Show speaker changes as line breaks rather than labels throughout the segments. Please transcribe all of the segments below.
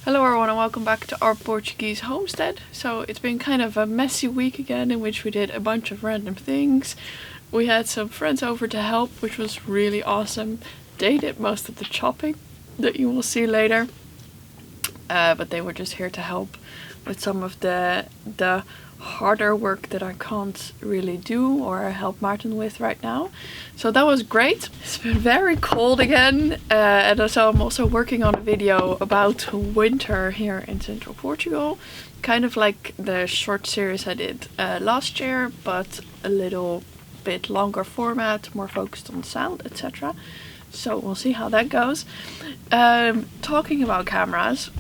Hello everyone and welcome back to our Portuguese homestead. So it's been kind of a messy week again in which we did a bunch of random things. We had some friends over to help, which was really awesome. They did most of the chopping that you will see later. But they were just here to help with some of the harder work that I can't really do or help Martin with right now. So that was great. It's been very cold again, and so I'm also working on a video about winter here in central Portugal. Kind of like the short series I did last year, but a little bit longer format, more focused on sound, etc. So we'll see how that goes. Talking about cameras,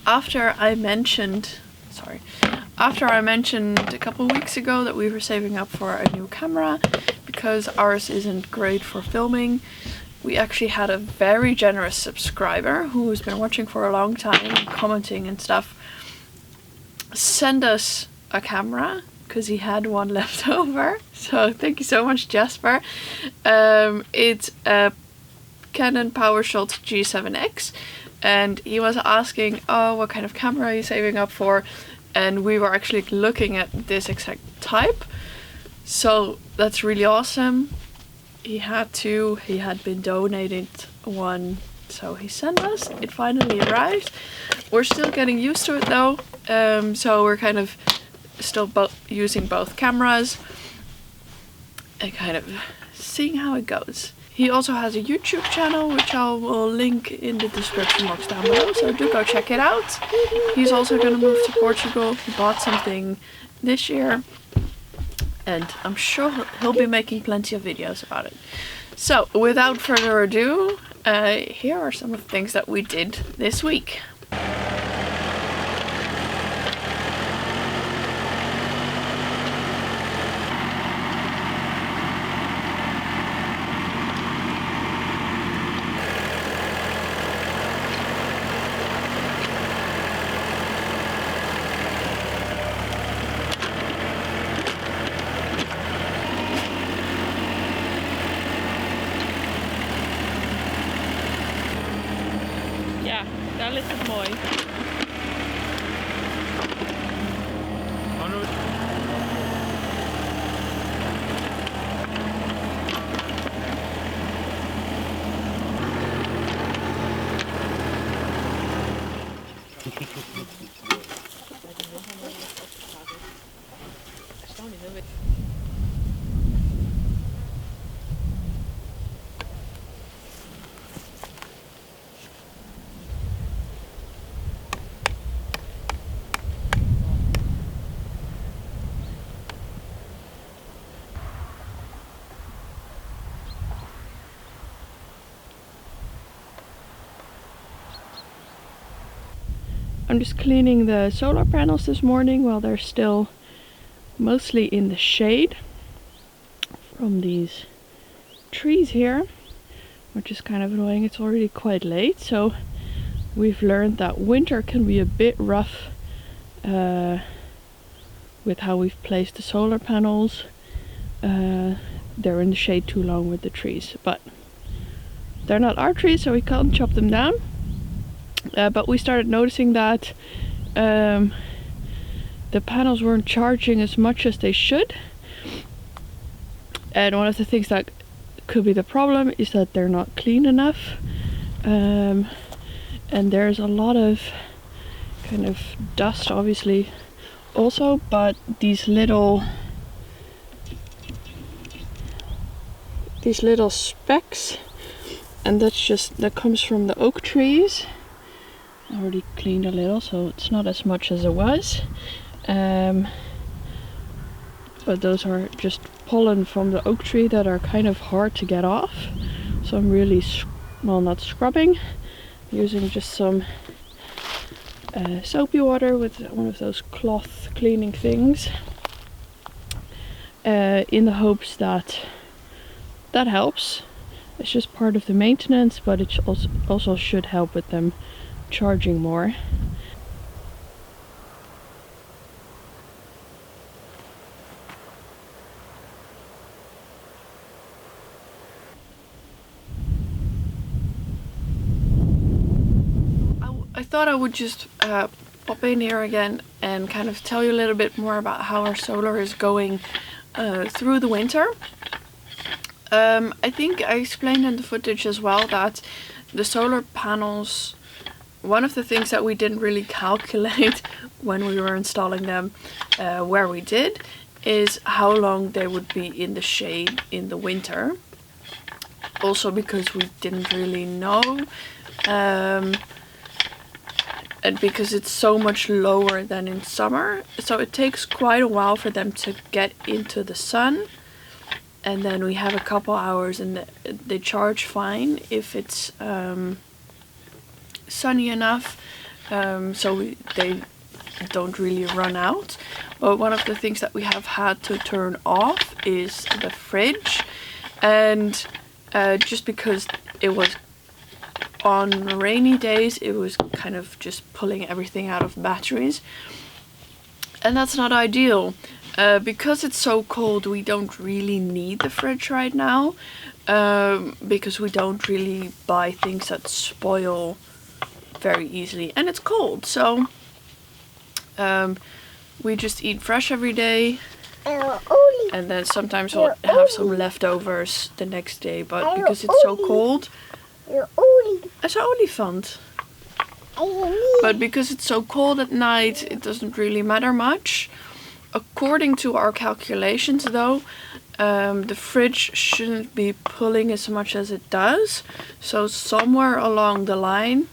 after I mentioned a couple of weeks ago that we were saving up for a new camera because ours isn't great for filming, we actually had a very generous subscriber who's been watching for a long time, commenting and stuff, send us a camera because he had one left over. So thank you so much, Jasper. It's a Canon PowerShot G7X. And he was asking, oh, what kind of camera are you saving up for? And we were actually looking at this exact type. So that's really awesome. He had been donated one, so he sent us. It finally arrived. We're still getting used to it though. So we're kind of still using both cameras and kind of seeing how it goes. He also has a YouTube channel, which I will link in the description box down below, so do go check it out. He's also going to move to Portugal. He bought something this year, and I'm sure he'll be making plenty of videos about it. So, without further ado, here are some of the things that we did this week. Ja, daar ligt het mooi. I'm just cleaning the solar panels this morning while they're still mostly in the shade from these trees here, which is kind of annoying. It's already quite late, so we've learned that winter can be a bit rough with how we've placed the solar panels. They're in the shade too long with the trees, but they're not our trees, so we can't chop them down. But we started noticing that the panels weren't charging as much as they should. And one of the things that could be the problem is that they're not clean enough. And there's a lot of kind of dust obviously also, but these little specks, and that comes from the oak trees. I already cleaned a little, so it's not as much as it was. But those are just pollen from the oak tree that are kind of hard to get off. So I'm really, not scrubbing, using just some soapy water with one of those cloth cleaning things. In the hopes that helps. It's just part of the maintenance, but it also should help with them charging more. thought I would just pop in here again and kind of tell you a little bit more about how our solar is going through the winter. I think I explained in the footage as well that the solar panels, one of the things that we didn't really calculate when we were installing them where we did, is how long they would be in the shade in the winter. Also because we didn't really know, and because it's so much lower than in summer, so it takes quite a while for them to get into the sun. And then we have a couple hours and they charge fine if it's sunny enough, so they don't really run out. But one of the things that we have had to turn off is the fridge, and just because it was on rainy days, it was kind of just pulling everything out of batteries, and that's not ideal. Because it's so cold, we don't really need the fridge right now, because we don't really buy things that spoil very easily, and it's cold, so we just eat fresh every day, and then sometimes we'll have some leftovers the next day, but because it's so cold, it's an olifant. But because it's so cold at night, it doesn't really matter much. According to our calculations though, the fridge shouldn't be pulling as much as it does. So somewhere along the line,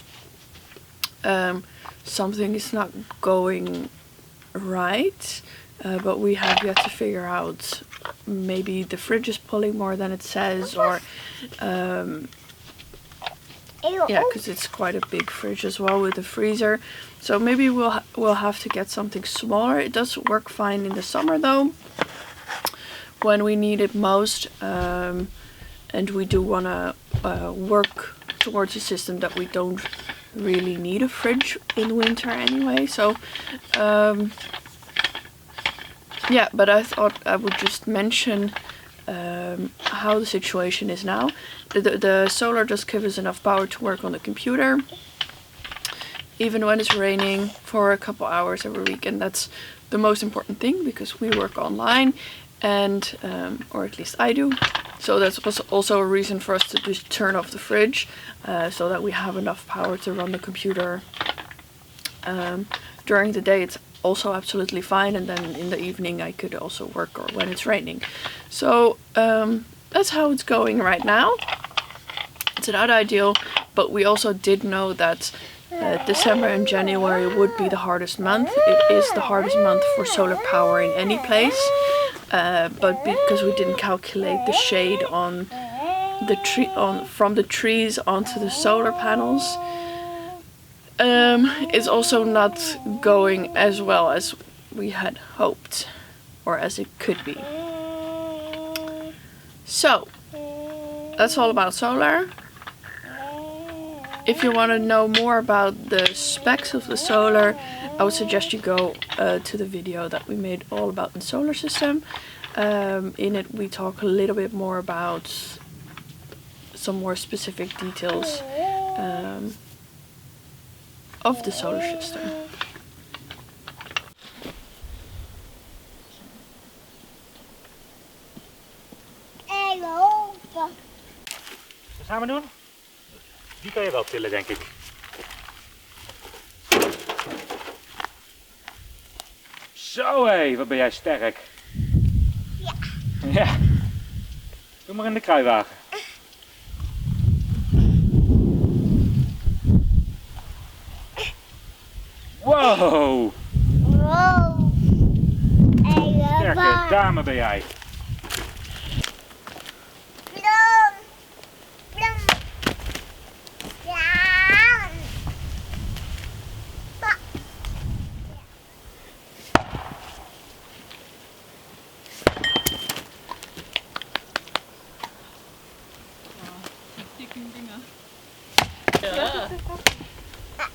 something is not going right. But we have yet to figure out, maybe the fridge is pulling more than it says, or yeah, because it's quite a big fridge as well with the freezer. So maybe we'll have to get something smaller. It does work fine in the summer though, when we need it most, and we do want to work towards a system that we don't really need a fridge in winter anyway. So yeah, but I thought I would just mention how the situation is now. The solar does give us enough power to work on the computer, even when it's raining, for a couple hours every week, and that's the most important thing because we work online, and or at least I do. So that's also a reason for us to just turn off the fridge, so that we have enough power to run the computer. During the day it's also absolutely fine, and then in the evening I could also work, or when it's raining. So that's how it's going right now. It's not ideal, but we also did know that December and January would be the hardest month. It is the hardest month for solar power in any place, but because we didn't calculate the shade on the tree, from the trees onto the solar panels, it's also not going as well as we had hoped, or as it could be. So that's all about solar. If you want to know more about the specs of the solar, I would suggest you go to the video that we made all about the solar system. In it we talk a little bit more about some more specific details of the solar system.
Wat gaan we doen? Die kan je wel tillen, denk ik. Zo hé, wat ben jij sterk.
Ja.
Ja. Doe maar in de kruiwagen. Wow.
Wow.
Sterke dame ben jij.
Ja.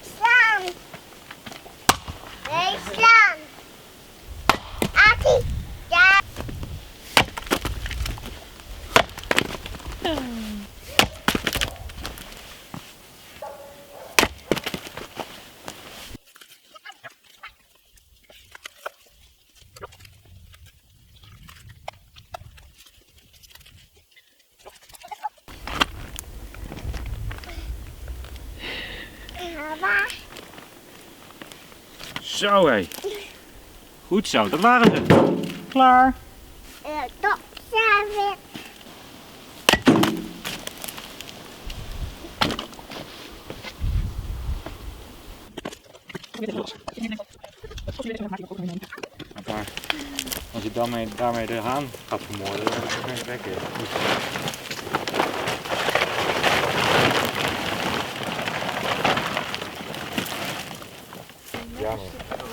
Slaan. Nee, slaan. Ati. Ja. Klaar.
Zo hé. Goed zo, dat waren ze. Klaar.
Top 7.
Maar als je daarmee de haan gaat vermoorden, dan is het geen wekker. Ja man. Ja.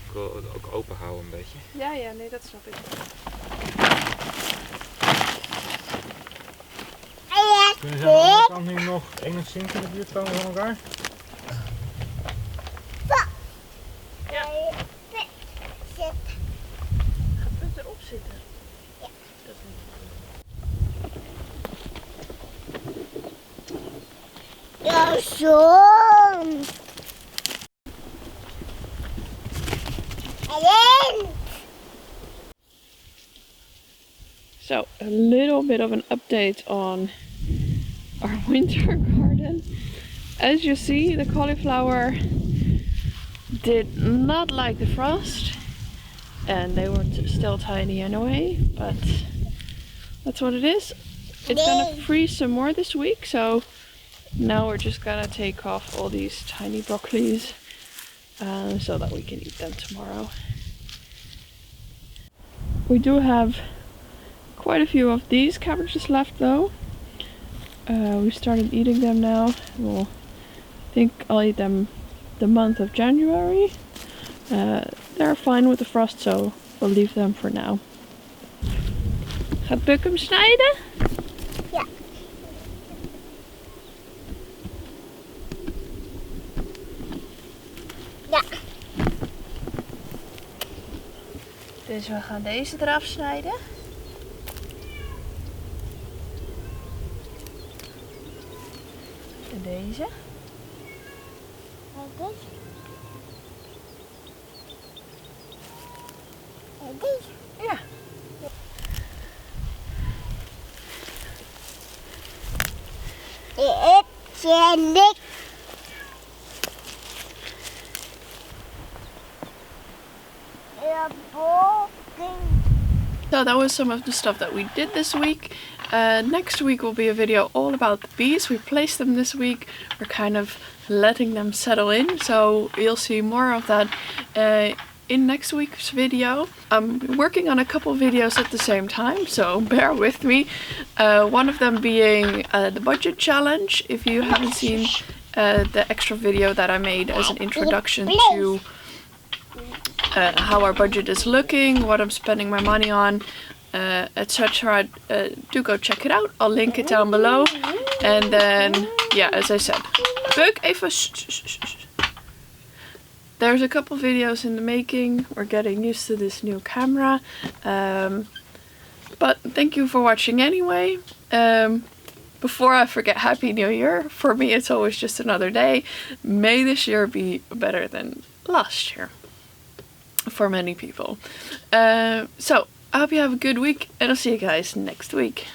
Ik wil het ook open houden een beetje.
Ja, nee, dat snap ik.
Kunnen ze aan de andere kant nu nog enigszins in de buurt komen van elkaar?
Gaat erop zitten?
Ja.
Dat is niet.
Ja, zon. Alleen.
So, a little bit of an update on our winter garden. As you see, the cauliflower did not like the frost, and they were still tiny anyway, but that's what it is. It's gonna freeze some more this week, so now we're just gonna take off all these tiny broccolis so that we can eat them tomorrow. We do have quite a few of these cabbages left though. We started eating them now. We'll think I'll eat them the month of January. They're fine with the frost, so we'll leave them for now. Gaat Buck hem snijden?
Ja. Ja.
Dus we gaan deze eraf snijden. En deze.
En deze.
Ja.
Niks.
So that was some of the stuff that we did this week. Next week will be a video all about the bees. We placed them this week. We're kind of letting them settle in, so you'll see more of that in next week's video. I'm working on a couple videos at the same time, so bear with me. One of them being the budget challenge. If you haven't seen the extra video that I made as an introduction to how our budget is looking, what I'm spending my money on, etc. Do go check it out. I'll link it down below. And then, yeah, as I said, Buck, even there's a couple videos in the making. We're getting used to this new camera. But thank you for watching anyway. Before I forget, Happy New Year. For me, it's always just another day. May this year be better than last year. For many people. So, I hope you have a good week, and I'll see you guys next week.